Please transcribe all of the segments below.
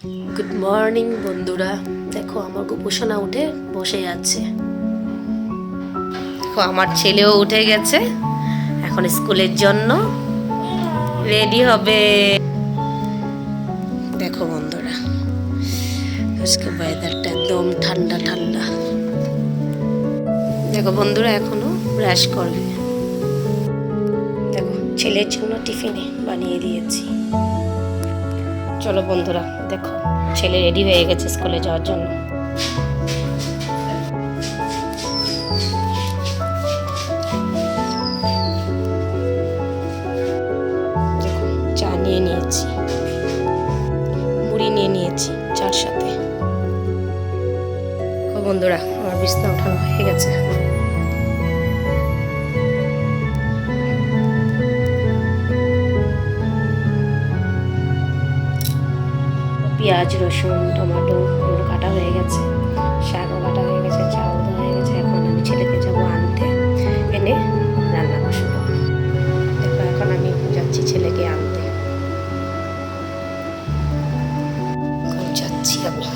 Good morning বন্ধুরা, দেখো আমার গোপোষণা উঠে বসে আছে। দেখো আমার ছেলেও উঠে গেছে, এখন স্কুলের জন্য রেডি হবে। দেখো বন্ধুরা, আজকে ওয়েদারটা একদম ঠান্ডা ঠান্ডা। দেখো বন্ধুরা এখনো ব্রাশ করবে। দেখো ছেলের জন্য টিফিনে বানিয়ে দিয়েছি। চলো বন্ধুরা, দেখো ছেলে রেডি হয়ে গেছে স্কুলে যাওয়ার জন্য। দেখো চা নিয়ে নিয়েছি, মুড়ি নিয়ে নিয়েছি চার সাথে। বন্ধুরা আমার বিছনা ওঠানো হয়ে গেছে। পেঁয়াজ, রসুন, টমেটো ওগুলো কাটা হয়ে গেছে, শাকও কাটা হয়ে গেছে, চাউল হয়ে গেছে। এখন আমি ছেলেকে যাবো আনতে, এনে রান্না বসাবো। দেখো এখন আমি যাচ্ছি ছেলেকে আনতে। এখন যাচ্ছি আমি।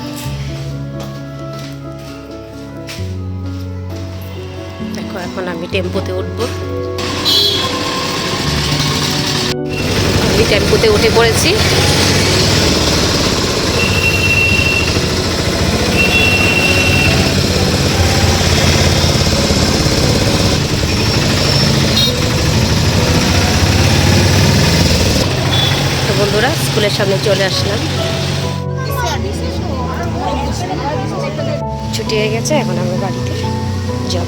দেখো এখন আমি টেম্পোতে উঠবো। আমি টেম্পোতে উঠে পড়েছি। বন্ধুরা স্কুলের সামনে চলে আসলাম, ছুটি হয়ে গেছে, এখন আমরা বাড়িতে যাব।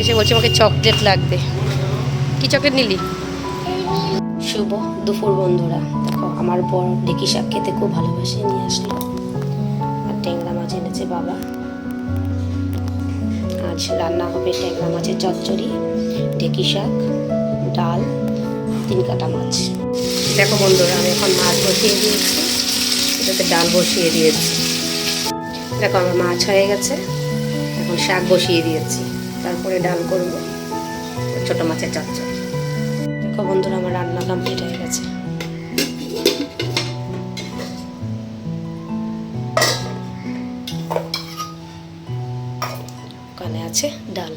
এসে বলছে আমাকে চকলেট লাগবে। কি চকলেট নিলি? শুভ দুপুর বন্ধুরা, দেখো আমার বড় ঢেঁকি শাক খেতে খুব ভালোবাসে, নিয়ে আসলো। আর ট্যাংরা মাছ এনেছে বাবা। আজ রান্না হবে ট্যাংরা মাছের চচ্চড়ি, ঢেঁকি শাক, ডাল, 3 কাটা মাছ। দেখো বন্ধুরা আমি এখন মাছ বসিয়ে দিয়েছি, এটাতে ডাল বসিয়ে দিয়েছি। দেখো আমার মাছ হয়ে গেছে, এখন শাক বসিয়ে দিয়েছি, তারপরে ডাল করব, ছোট মাছের চচ্চড়ি। দেখো বন্ধুরা আমার রান্না কমপ্লিট হয়ে গেছে। ওখানে আছে ডাল।